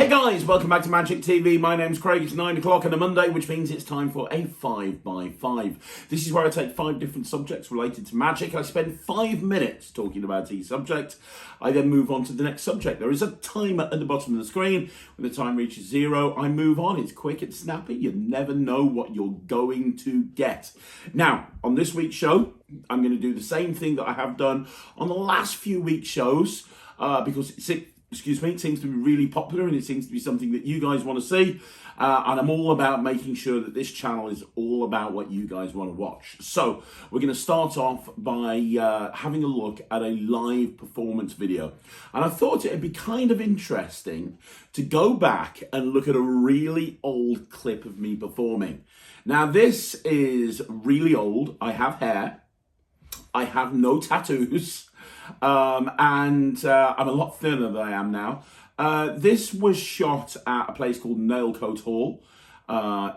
Hey guys, welcome back to Magic TV. My name's Craig. It's 9 o'clock on a Monday, which means it's time for a 5x5. This is where I take 5 different subjects related to magic. I spend 5 minutes talking about each subject. I then move on to the next subject. There is a timer at the bottom of the screen. When the time reaches 0, I move on. It's quick, it's snappy. You never know what you're going to get. Now, on this week's show, I'm going to do the same thing that I have done on the last few weeks' shows because it seems to be really popular and it seems to be something that you guys want to see. And I'm all about making sure that this channel is all about what you guys want to watch. So we're going to start off by having a look at a live performance video. And I thought it'd be kind of interesting to go back and look at a really old clip of me performing. Now this is really old. I have hair. I have no tattoos. And I'm a lot thinner than I am now. This was shot at a place called Nailcoat Hall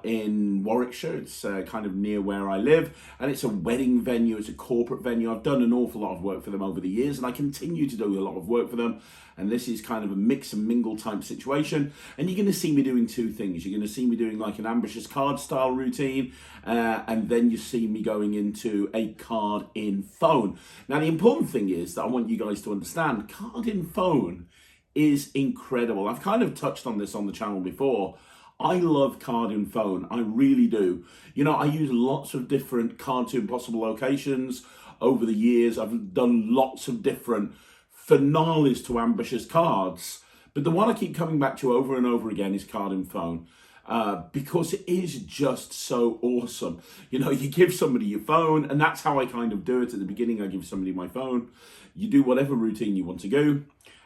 in Warwickshire. It's kind of near where I live, and it's a wedding venue. It's a corporate venue. I've done an awful lot of work for them over the years, and I continue to do a lot of work for them. And this is kind of a mix and mingle type situation. And you're going to see me doing 2 things. You're going to see me doing like an ambitious card style routine, and then you see me going into a card in phone. Now, the important thing is that I want you guys to understand card in phone is incredible. I've kind of touched on this on the channel before. I love card in phone. I really do. You know, I use lots of different Card to Impossible locations over the years. I've done lots of different finales to ambitious cards, but the one I keep coming back to over and over again is card in phone, because it is just so awesome. You know, you give somebody your phone, and that's how I kind of do it. At the beginning, I give somebody my phone. You do whatever routine you want to go,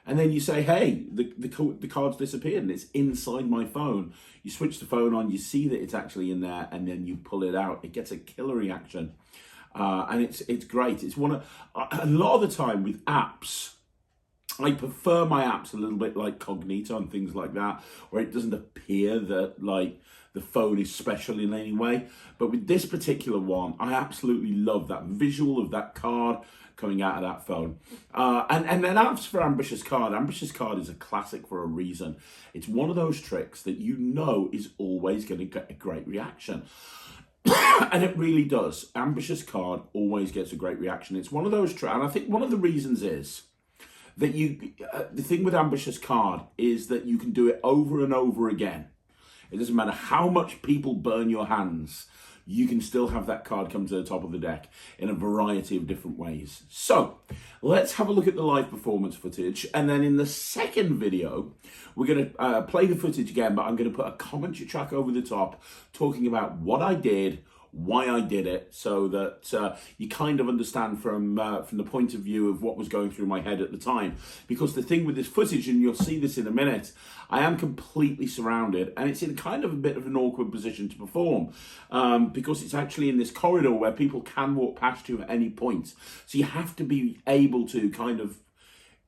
and then you say, hey, the card's disappeared and it's inside my phone. You switch the phone on, you see that it's actually in there, and then you pull it out. It gets a killer reaction, and it's great. It's a lot of the time with apps, I prefer my apps a little bit like Cognito and things like that, where it doesn't appear that like the phone is special in any way. But with this particular one, I absolutely love that visual of that card coming out of that phone. And then apps for Ambitious Card. Ambitious Card is a classic for a reason. It's one of those tricks that you know is always going to get a great reaction. And it really does. Ambitious Card always gets a great reaction. It's one of those tricks, and I think one of the reasons is that the thing with Ambitious Card is that you can do it over and over again. It doesn't matter how much people burn your hands, you can still have that card come to the top of the deck in a variety of different ways. So let's have a look at the live performance footage. And then in the second video, we're going to play the footage again, but I'm going to put a commentary track over the top talking about what I did, why I did it, so that you kind of understand from the point of view of what was going through my head at the time. Because the thing with this footage, and you'll see this in a minute, I am completely surrounded, and it's in kind of a bit of an awkward position to perform, because it's actually in this corridor where people can walk past you at any point. So you have to be able to kind of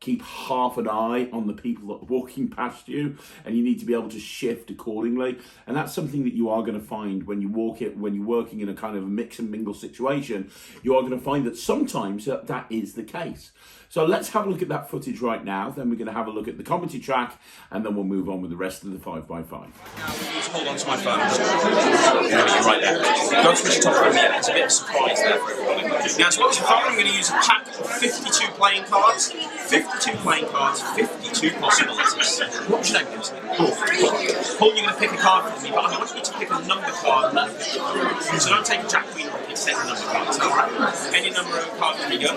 keep half an eye on the people that are walking past you, and you need to be able to shift accordingly. And that's something that you are going to find when you're working in a kind of a mix and mingle situation. You are going to find that sometimes that is the case. So let's have a look at that footage right now. Then we're going to have a look at the commentary track, and then we'll move on with the rest of the 5x5. Now we need to hold on to my phone. Right there. Don't switch it off for me yet. It's a bit of a surprise there for everybody. Now, so what's the phone? I'm going to use a pack of 52 playing cards. 52 playing cards, 52 possibilities. What should I use? Paul, you're going to pick a card for me, but I want you to pick a number card. So don't take a Jack Queen or pick 7 number cards, alright? Any number of cards, there you go.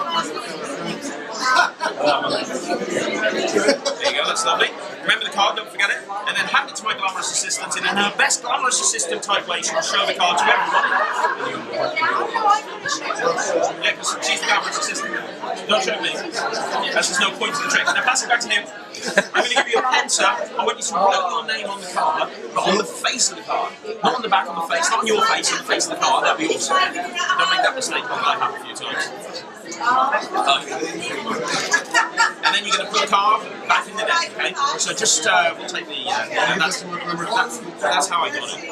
There you go, that's lovely. Remember the card, don't forget it. And then hand it to my glamorous assistant in her best glamorous assistant type way. She will show the card to everyone. Yeah, because she's the glamorous assistant. Don't show me. That's just no point to the trick. Now pass it back to him. I'm going to give you a pencil. I want you to write your name on the card, but on the face of the card. Not on the back, on the face. Not on your face, on the face of the card. That'd be awesome. Don't make that mistake, like I have a few times. And then you're going to put the card back in the deck, okay? So just, we'll take the, that's how I got it.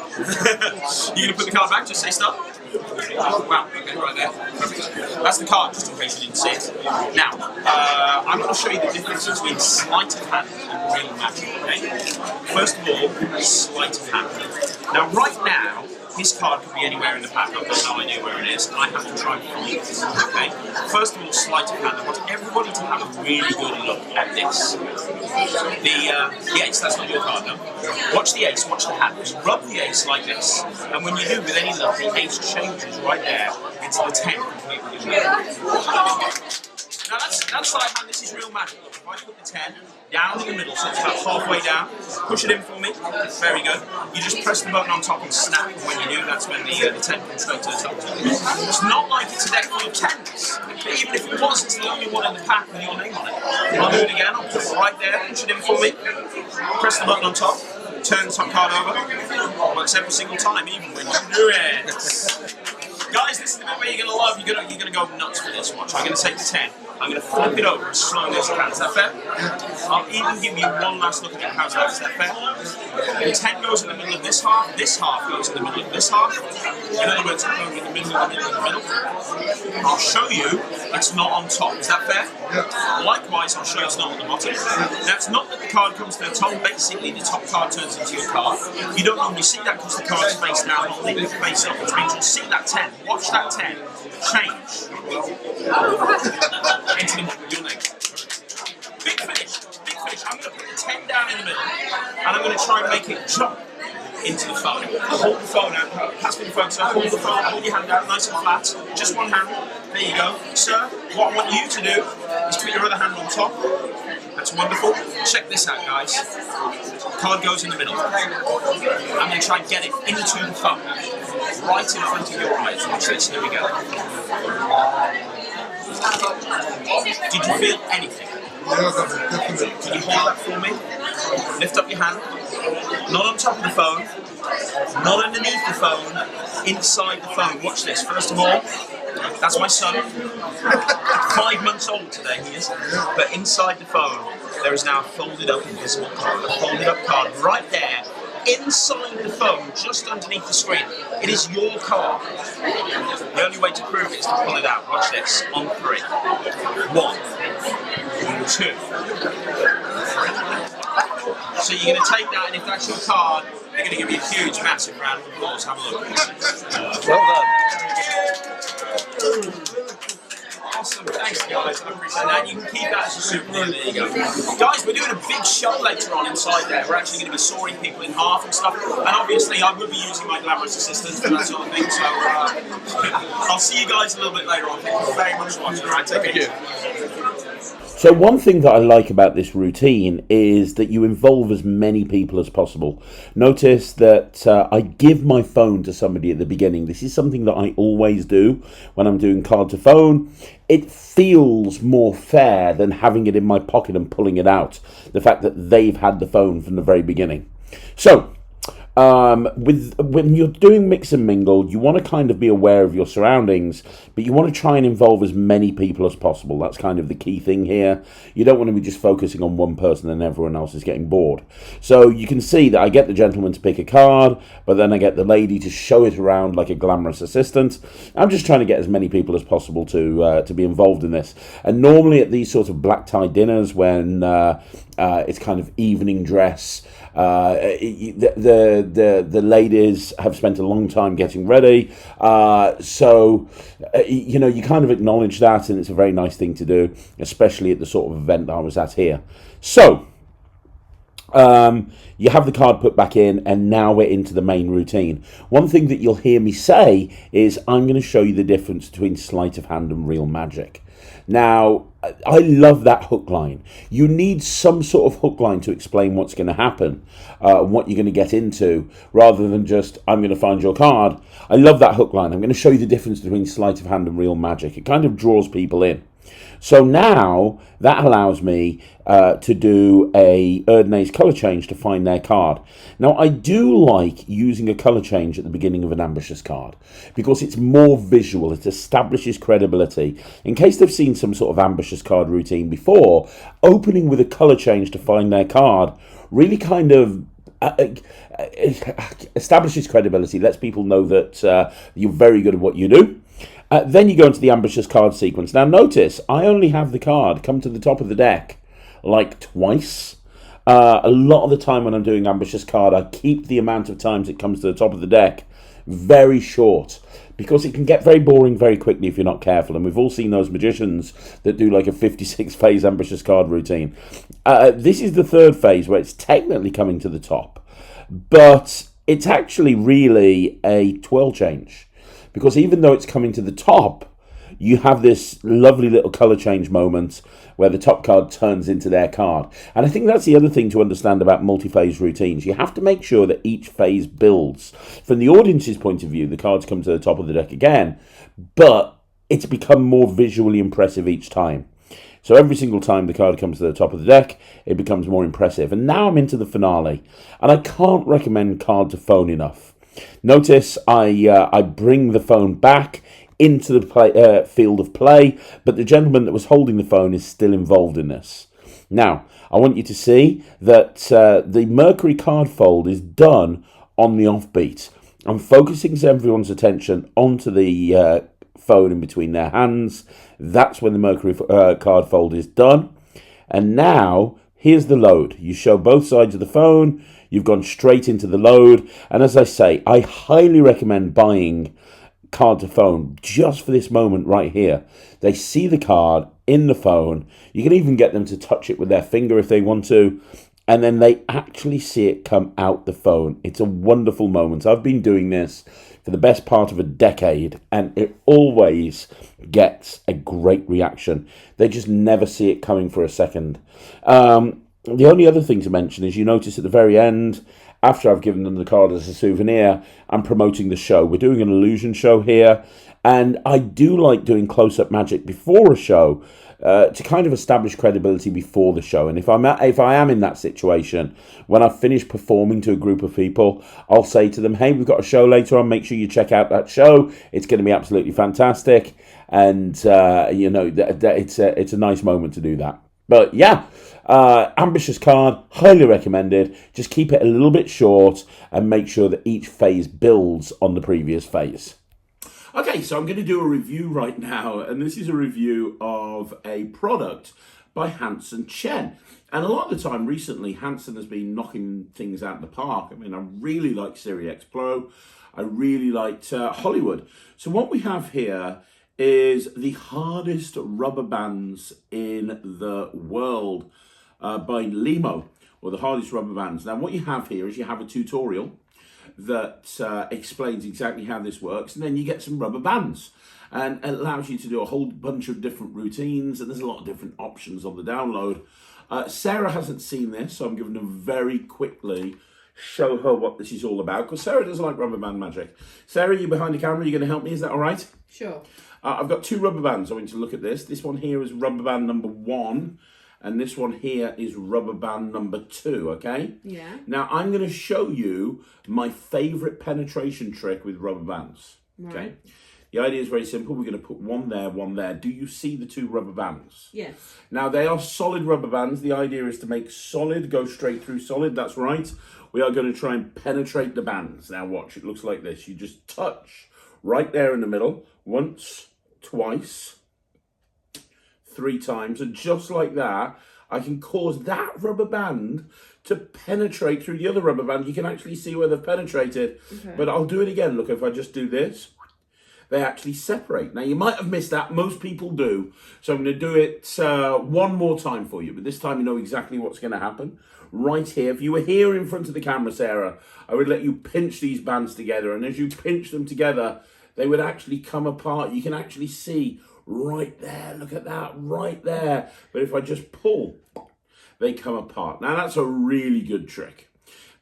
You're going to put the card back, just say stop. Wow, okay, right there. Perfect. That's the card, just in case you didn't see it. Now, I'm going to show you the difference between sleight of hand and real magic, okay? First of all, sleight of hand. Now, right now, this card could be anywhere in the pack. I've got no idea where it is, and I have to try and find it. Okay? First of all, sleight of hand. I want everybody to have a really good look at this. The ace, that's not your card, no? Watch the ace, watch the hand. Just rub the ace like this, and when you do, with any luck, the ace changes right there into the 10 completely. Now that's sleight of hand, this is real magic. If I put the 10 down in the middle, so it's about halfway down, push it in for me, very good. You just press the button on top and snap, and when you do, that's when the 10 comes straight to the top. It's not like it's a deck full of 10s, but even if it was, it's the only one in the pack with your name on it. I'll do it again, I'll put it right there, push it in for me, press the button on top, turn the top card over, works every single time, even when you do it. Guys, this is the bit where you're going to love, you're going to go nuts for this watch. I'm going to take the 10, I'm going to flip it over as slowly as I can. Is that fair? I'll even give you one last look at it. How's that? Is that fair? The 10 goes in the middle of this half goes in the middle of this half. In other words, it's going in the middle, the middle, the middle. I'll show you it's not on top. Is that fair? Likewise, I'll show you it's not on the bottom. Now, it's not that the card comes to the top. Basically, the top card turns into your card. You don't normally see that because the card's face down, not leaving face up, which means you'll see that 10. Watch that 10 change into your name. Big finish, big finish. I'm going to put the 10 down in the middle, and I'm going to try and make it jump into the phone. Hold the phone out, pass me the phone, sir. Hold the phone, hold your hand out nice and flat, just one hand. There you go. Sir, what I want you to do is put your other hand on top. That's wonderful. Check this out, guys. Card goes in the middle. I'm going to try and get it into the phone, right in front of your eyes. Watch this. Here we go. Did you feel anything? Can you hold that for me? Lift up your hand. Not on top of the phone. Not underneath the phone. Inside the phone. Watch this. First of all, that's my son. 5 months old today he is. But inside the phone, there is now a folded up invisible card. A folded up card right there. Inside the phone, just underneath the screen. It is your card. The only way to prove it is to pull it out. Watch this. On 3. 1, 2, 3. So you're going to take that, and if that's your card, they're going to give you a huge, massive round of applause. Have a look. Well done. Awesome, thanks guys, I appreciate that. You can keep that as a souvenir, there you go. Guys, we're doing a big show later on inside there. We're actually going to be sawing people in half and stuff. And obviously I will be using my glamorous assistant and that sort of thing, so I'll see you guys a little bit later on. Thank you very much for watching. Alright, take care. So one thing that I like about this routine is that you involve as many people as possible. Notice that I give my phone to somebody at the beginning. This is something that I always do when I'm doing card to phone. It feels more fair than having it in my pocket and pulling it out. The fact that they've had the phone from the very beginning. So, when you're doing mix and mingle, you want to kind of be aware of your surroundings, but you want to try and involve as many people as possible. That's kind of the key thing here. You don't want to be just focusing on one person and everyone else is getting bored. So you can see that I get the gentleman to pick a card, but then I get the lady to show it around like a glamorous assistant. I'm just trying to get as many people as possible to be involved in this. And normally at these sort of black tie dinners when it's kind of evening dress, the ladies have spent a long time getting ready, so you know, you kind of acknowledge that, and it's a very nice thing to do, especially at the sort of event that I was at here. So you have the card put back in, and now we're into the main routine. One thing that you'll hear me say is I'm going to show you the difference between sleight of hand and real magic. Now, I love that hook line. You need some sort of hook line to explain what's going to happen, what you're going to get into, rather than just, I'm going to find your card. I love that hook line. I'm going to show you the difference between sleight of hand and real magic. It kind of draws people in. So now that allows me to do a Erdnase colour change to find their card. Now I do like using a colour change at the beginning of an ambitious card because it's more visual, it establishes credibility. In case they've seen some sort of ambitious card routine before, opening with a colour change to find their card really kind of establishes credibility, lets people know that you're very good at what you do. Then you go into the ambitious card sequence. Now notice, I only have the card come to the top of the deck like twice. A lot of the time when I'm doing ambitious card, I keep the amount of times it comes to the top of the deck very short, because it can get very boring very quickly if you're not careful. And we've all seen those magicians that do like a 56 phase ambitious card routine. This is the third phase where it's technically coming to the top, but it's actually really a twirl change, because even though it's coming to the top, you have this lovely little colour change moment where the top card turns into their card. And I think that's the other thing to understand about multi-phase routines. You have to make sure that each phase builds. From the audience's point of view, the cards come to the top of the deck again, but it's become more visually impressive each time. So every single time the card comes to the top of the deck, it becomes more impressive. And now I'm into the finale, and I can't recommend card to phone enough. Notice I bring the phone back into the field of play, but the gentleman that was holding the phone is still involved in this. Now, I want you to see that the Mercury card fold is done on the offbeat. I'm focusing everyone's attention onto the phone in between their hands. That's when the Mercury card fold is done. And now, here's the load. You show both sides of the phone. You've gone straight into the load. And as I say, I highly recommend buying card to phone just for this moment right here. They see the card in the phone. You can even get them to touch it with their finger if they want to, and then they actually see it come out the phone. It's a wonderful moment. I've been doing this for the best part of a decade, and it always gets a great reaction. They just never see it coming for a second. The only other thing to mention is, you notice at the very end, after I've given them the card as a souvenir, I'm promoting the show. We're doing an illusion show here, and I do like doing close-up magic before a show to kind of establish credibility before the show. And if I am in that situation, when I've finished performing to a group of people, I'll say to them, hey, we've got a show later on, make sure you check out that show. It's going to be absolutely fantastic. And, it's a nice moment to do that. But yeah, ambitious card, highly recommended. Just keep it a little bit short and make sure that each phase builds on the previous phase. Okay, so I'm going to do a review right now, and this is a review of a product by Hansen Chen. And a lot of the time recently, Hansen has been knocking things out of the park. I mean, I really like Series X Pro. I really liked Hollywood. So what we have here is the hardest rubber bands in the world by Limo, or the hardest rubber bands. Now what you have here is you have a tutorial that explains exactly how this works, and then you get some rubber bands, and it allows you to do a whole bunch of different routines, and there's a lot of different options on the download. Sarah hasn't seen this, so I'm going to very quickly show her what this is all about, because Sarah doesn't like rubber band magic. Sarah, you behind the camera, you're going to help me, is that all right? Sure. I've got two rubber bands. I want you to look at this. This one here is rubber band number 1, and this one here is rubber band number 2, okay? Yeah. Now, I'm going to show you my favourite penetration trick with rubber bands, okay? Right. The idea is very simple. We're going to put one there, one there. Do you see the two rubber bands? Yes. Now, they are solid rubber bands. The idea is to make solid go straight through solid. That's right. We are going to try and penetrate the bands. Now, watch. It looks like this. You just touch right there in the middle. Once, twice, 3 times. And just like that, I can cause that rubber band to penetrate through the other rubber band. You can actually see where they've penetrated. Okay. But I'll do it again. Look, if I just do this, they actually separate. Now, you might have missed that. Most people do. So I'm going to do it one more time for you. But this time you know exactly what's going to happen. Right here. If you were here in front of the camera, Sarah, I would let you pinch these bands together. And as you pinch them together, they would actually come apart. You can actually see right there. Look at that. Right there. But if I just pull, they come apart. Now, that's a really good trick.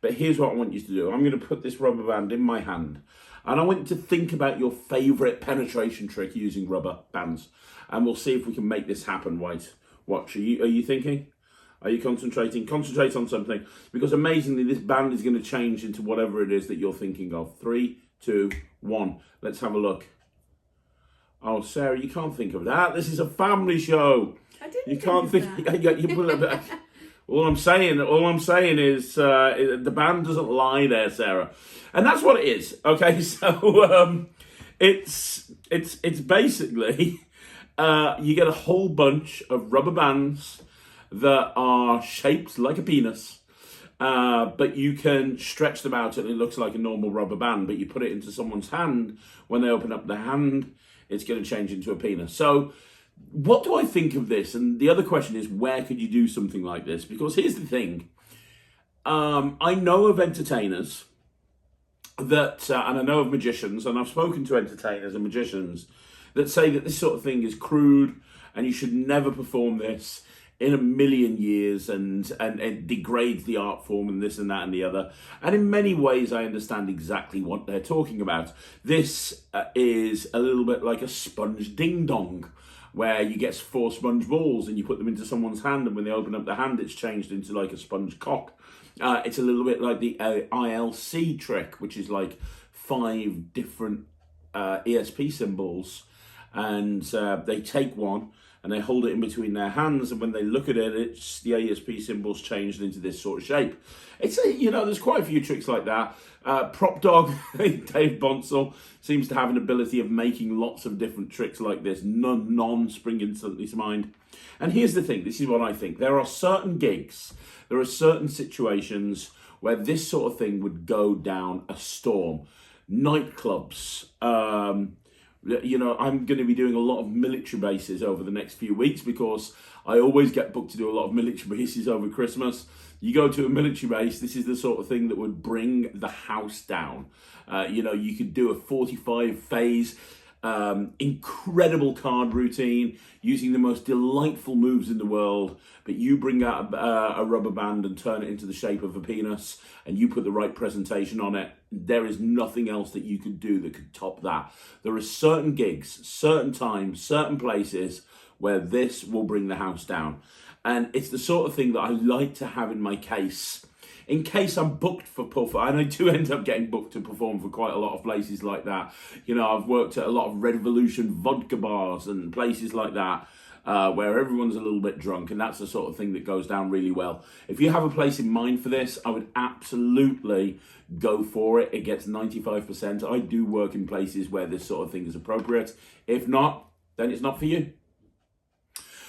But here's what I want you to do. I'm going to put this rubber band in my hand. And I want you to think about your favourite penetration trick using rubber bands. And we'll see if we can make this happen. Right. Watch. Are you thinking? Are you concentrating? Concentrate on something. Because amazingly, this band is going to change into whatever it is that you're thinking of. 3, 2, 1. Let's have a look. Oh, Sarah, you can't think of that. This is a family show. I didn't You can't think. that. You pull it back. All I'm saying is the band doesn't lie there, Sarah, and that's what it is. Okay, so it's basically you get a whole bunch of rubber bands that are shaped like a penis, but you can stretch them out and it looks like a normal rubber band. But you put it into someone's hand, when they open up their hand, it's going to change into a penis. So what do I think of this? And the other question is, where could you do something like this? Because here's the thing. I know of entertainers that, and I know of magicians, and I've spoken to entertainers and magicians that say that this sort of thing is crude and you should never perform this in a million years, and it degrades the art form and this and that and the other. And in many ways, I understand exactly what they're talking about. This is a little bit like a sponge ding-dong, where you get 4 sponge balls and you put them into someone's hand, and when they open up the hand, it's changed into like a sponge cock. It's a little bit like the ILC trick, which is like 5 different ESP symbols, and they take one and they hold it in between their hands, and when they look at it, it's the ESP symbols changed into this sort of shape. There's quite a few tricks like that. Prop Dog, Dave Bonsall, seems to have an ability of making lots of different tricks like this. None spring instantly to mind. And here's the thing, this is what I think. There are certain gigs, there are certain situations where this sort of thing would go down a storm. Nightclubs, I'm going to be doing a lot of military bases over the next few weeks, because I always get booked to do a lot of military bases over Christmas. You go to a military base, this is the sort of thing that would bring the house down. You could do a 45 phase, incredible card routine using the most delightful moves in the world, but you bring out a rubber band and turn it into the shape of a penis, and you put the right presentation on it. There is nothing else that you could do that could top that. There are certain gigs, certain times, certain places where this will bring the house down. And it's the sort of thing that I like to have in my case, in case I'm booked for perform. And I do end up getting booked to perform for quite a lot of places like that. I've worked at a lot of Revolution vodka bars and places like that, where everyone's a little bit drunk, and that's the sort of thing that goes down really well. If you have a place in mind for this, I would absolutely go for it. It gets 95%. I do work in places where this sort of thing is appropriate. If not, then it's not for you.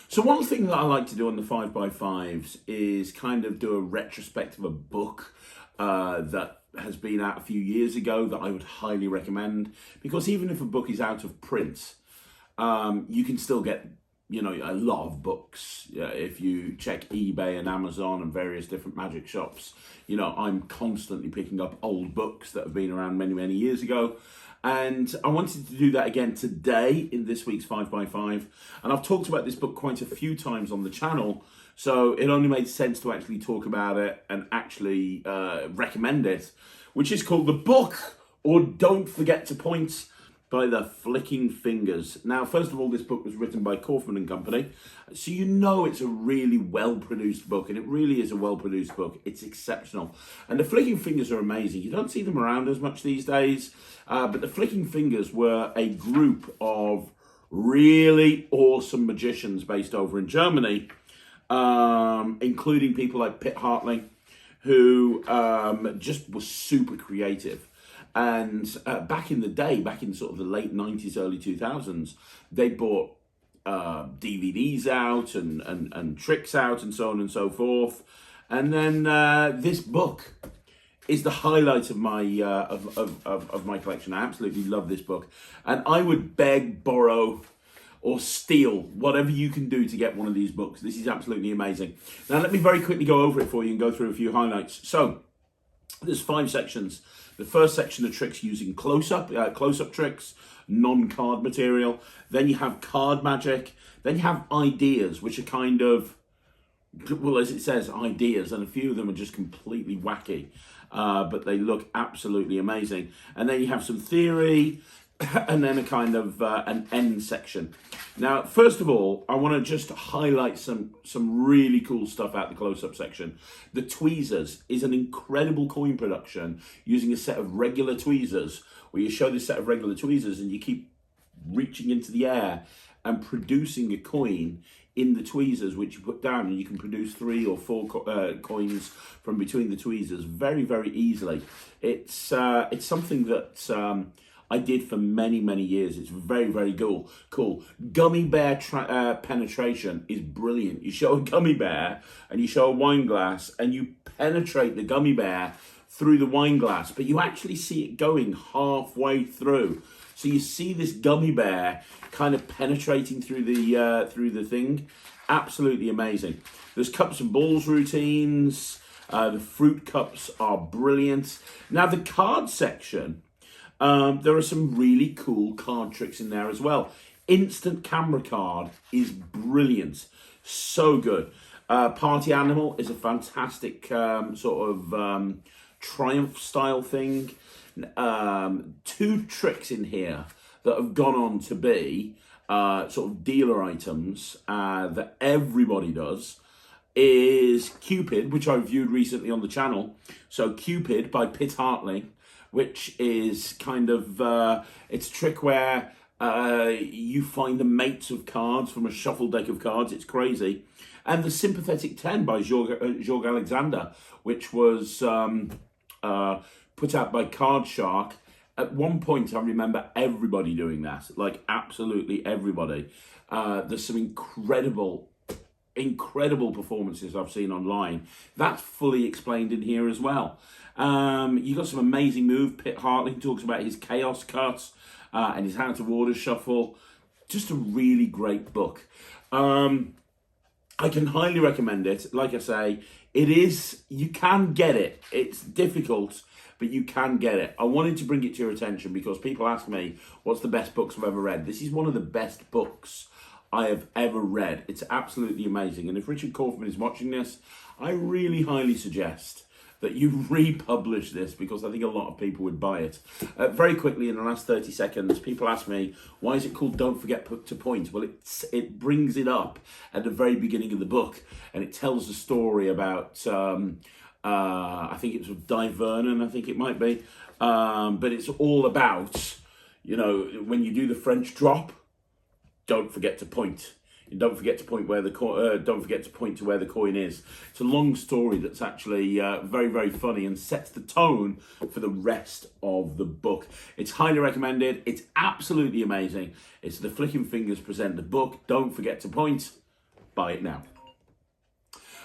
So one thing that I like to do on the 5x5s is kind of do a retrospect of a book that has been out a few years ago that I would highly recommend, because even if a book is out of print, you can still get a lot of books. If you check eBay and Amazon and various different magic shops, I'm constantly picking up old books that have been around many, many years ago. And I wanted to do that again today in this week's 5x5. And I've talked about this book quite a few times on the channel, so it only made sense to actually talk about it and actually recommend it, which is called The Book or Don't Forget to Point by the Flicking Fingers. Now, first of all, this book was written by Kaufman and Company, so it's a really well-produced book, and it really is a well-produced book. It's exceptional. And the Flicking Fingers are amazing. You don't see them around as much these days, but the Flicking Fingers were a group of really awesome magicians based over in Germany, including people like Pitt Hartling, who just was super creative. And back in the day, back in sort of the late 90s, early 2000s, they bought DVDs out and tricks out and so on and so forth. And then this book is the highlight of my of my collection. I absolutely love this book. And I would beg, borrow, or steal whatever you can do to get one of these books. This is absolutely amazing. Now, let me very quickly go over it for you and go through a few highlights. So, there's 5 sections. The first section of tricks using close-up tricks, non-card material. Then you have card magic. Then you have ideas, which are kind of, well, as it says, ideas, and a few of them are just completely wacky, but they look absolutely amazing. And then you have some theory, and then a kind of an end section. Now, first of all, I want to just highlight some really cool stuff out the close-up section. The tweezers is an incredible coin production using a set of regular tweezers, where you show this set of regular tweezers and you keep reaching into the air and producing a coin in the tweezers, which you put down, and you can produce 3 or 4 coins from between the tweezers very, very easily. It's something that I did for many, many years. It's very, very cool. Gummy bear penetration is brilliant. You show a gummy bear and you show a wine glass and you penetrate the gummy bear through the wine glass, but you actually see it going halfway through. So you see this gummy bear kind of penetrating through the thing. Absolutely amazing. There's cups and balls routines. The fruit cups are brilliant. Now the card section, there are some really cool card tricks in there as well. Instant camera card is brilliant. So good. Party Animal is a fantastic sort of Triumph style thing. 2 tricks in here that have gone on to be sort of dealer items that everybody does is Cupid, which I reviewed recently on the channel. So Cupid by Pitt Hartley, which is kind of, it's a trick where you find the mates of cards from a shuffle deck of cards. It's crazy. And the Sympathetic 10 by Georges Alexander, which was put out by Card Shark. At one point, I remember everybody doing that, like absolutely everybody. There's some incredible performances I've seen online. That's fully explained in here as well. You got some amazing moves. Pitt Hartley talks about his chaos cuts and his out of order shuffle. Just a really great book. I can highly recommend it. Like I say, you can get it. It's difficult, but you can get it. I wanted to bring it to your attention because people ask me, what's the best books I've ever read? This is one of the best books I have ever read. It's absolutely amazing. And if Richard Kaufman is watching this, I really highly suggest that you republish this because I think a lot of people would buy it. Very quickly, in the last 30 seconds, people ask me, why is it called Don't Forget to Point? Well, it brings it up at the very beginning of the book, and it tells a story about, I think it was Di Vernon, I think it might be, but it's all about, when you do the French drop, don't forget to point. And don't forget to point where the don't forget to point to where the coin is. It's a long story that's actually very, very funny and sets the tone for the rest of the book. It's highly recommended. It's absolutely amazing. It's the Flicking Fingers present the book. Don't forget to point. Buy it now.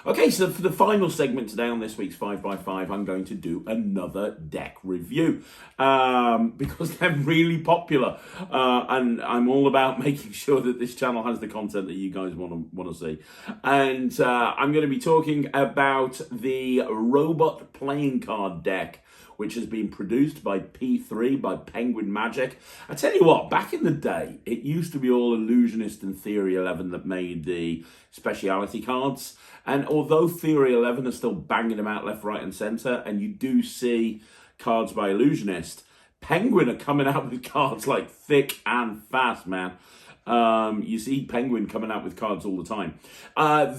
Okay, so for the final segment today on this week's 5x5, I'm going to do another deck review because they're really popular, and I'm all about making sure that this channel has the content that you guys want to see. And I'm going to be talking about the Robot Playing Card deck, which has been produced by P3, by Penguin Magic. I tell you what, back in the day, it used to be all Illusionist and Theory 11 that made the speciality cards. And although Theory 11 are still banging them out left, right, and centre, and you do see cards by Illusionist, Penguin are coming out with cards like thick and fast, man. You see Penguin coming out with cards all the time.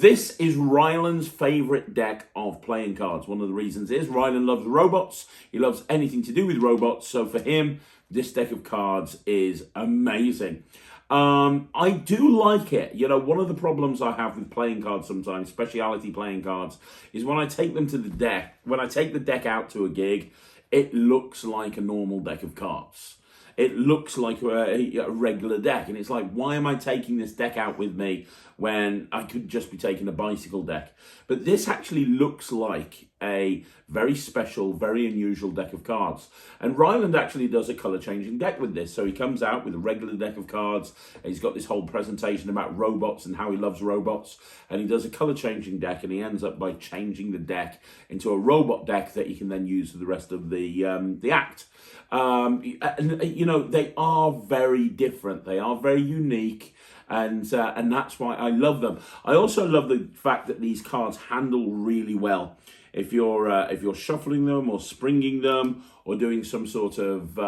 This is Ryland's favourite deck of playing cards. One of the reasons is Ryland loves robots. He loves anything to do with robots. So for him, this deck of cards is amazing. I do like it. One of the problems I have with playing cards sometimes, speciality playing cards, is when I take them to the deck, when I take the deck out to a gig, it looks like a normal deck of cards. It looks like a regular deck. And it's like, why am I taking this deck out with me when I could just be taking a bicycle deck? But this actually looks like a very special, very unusual deck of cards. And Ryland actually does a colour-changing deck with this. So he comes out with a regular deck of cards. And he's got this whole presentation about robots and how he loves robots. And he does a colour-changing deck, and he ends up by changing the deck into a robot deck that he can then use for the rest of the act. They are very different. They are very unique. And that's why I love them. I also love the fact that these cards handle really well. If you're shuffling them or springing them or doing some sort of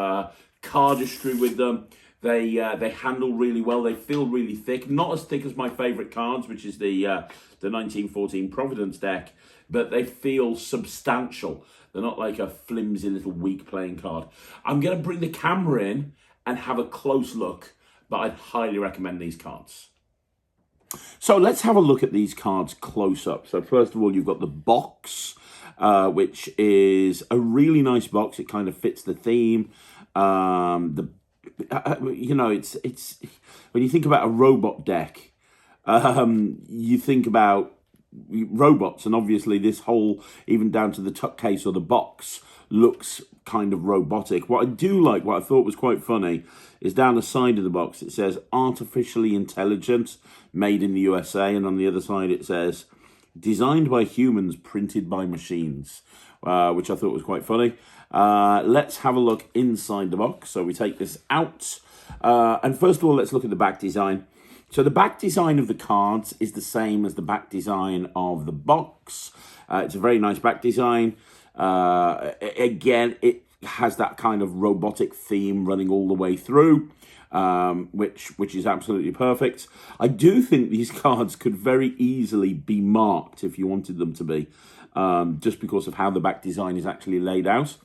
cardistry with them, they handle really well. They feel really thick, not as thick as my favourite cards, which is the 1914 Providence deck, but they feel substantial. They're not like a flimsy little weak playing card. I'm going to bring the camera in and have a close look but I'd highly recommend these cards. So let's have a look at these cards close up. So first of all, you've got the box, which is a really nice box. It kind of fits the theme. You know, it's when you think about a robot deck, you think about robots, and obviously this whole, even down to the tuck case or the box, looks kind of robotic. What I do like, what I thought was quite funny, is down the side of the box it says artificially intelligent, made in the USA, and on the other side it says designed by humans, printed by machines, which I thought was quite funny. Let's have a look inside the box. So we take this out, and first of all, let's look at the back design. So the back design of the cards is the same as the back design of the box. It's a very nice back design. Again, it has that kind of robotic theme running all the way through, which is absolutely perfect. I do think these cards could very easily be marked if you wanted them to be, just because of how the back design is actually laid out.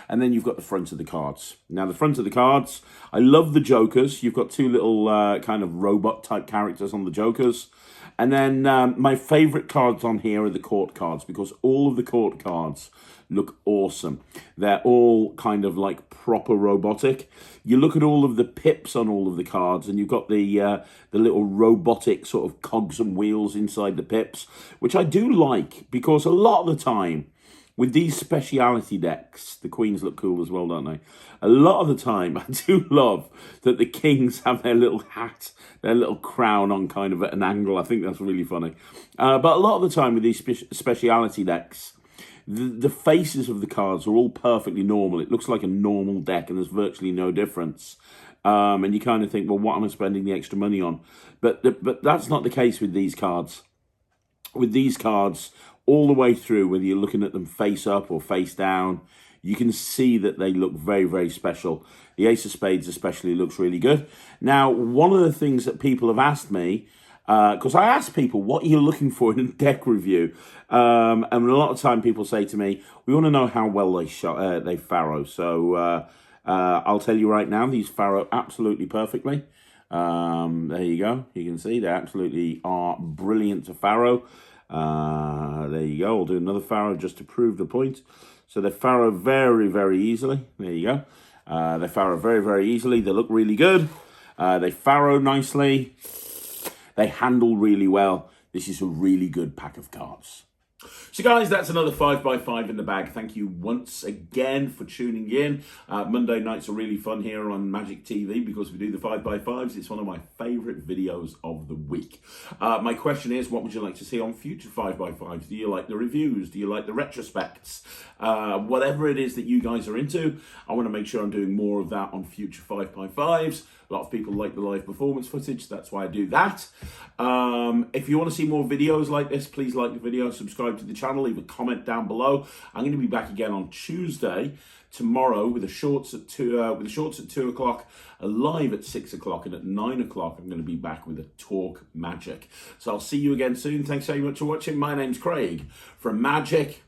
And then you've got the front of the cards. Now, the front of the cards, I love the Jokers. You've got two little kind of robot-type characters on the Jokers. And then my favourite cards on here are the court cards, because all of the court cards look awesome. They're all kind of like proper robotic. You look at all of the pips on all of the cards, and you've got the little robotic sort of cogs and wheels inside the pips, which I do like, because a lot of the time, with these speciality decks, the queens look cool as well, don't they? A lot of the time, I do love that the kings have their little hat, their little crown on kind of at an angle. I think that's really funny. But a lot of the time with these speciality decks, the faces of the cards are all perfectly normal. It looks like a normal deck, and there's virtually no difference. And you kind of think, well, what am I spending the extra money on? But that's not the case with these cards. With these cards, all the way through, whether you're looking at them face up or face down, you can see that they look very, very special. The Ace of Spades especially looks really good. Now, one of the things that people have asked me, because I ask people, what are you looking for in a deck review? And a lot of time people say to me, we want to know how well they faro. So I'll tell you right now, these faro absolutely perfectly. There you go. You can see they absolutely are brilliant to faro. There you go. I'll do another faro just to prove the point. So they faro very, very easily. There you go. They faro very, very easily. They look really good. They faro nicely. They handle really well. This is a really good pack of cards. So guys, that's another 5x5 in the bag. Thank you once again for tuning in. Monday nights are really fun here on Magic TV because we do the 5x5s. It's one of my favourite videos of the week. My question is, what would you like to see on future 5x5s? Do you like the reviews? Do you like the retrospects? Whatever it is that you guys are into, I want to make sure I'm doing more of that on future 5x5s. A lot of people like the live performance footage. That's why I do that. If you want to see more videos like this, please like the video, subscribe to the channel, leave a comment down below. I'm going to be back again on Tuesday, tomorrow, with the shorts at 2 o'clock, live at 6 o'clock, and at 9 o'clock I'm going to be back with a Talk Magic. So I'll see you again soon. Thanks very much for watching. My name's Craig from Magic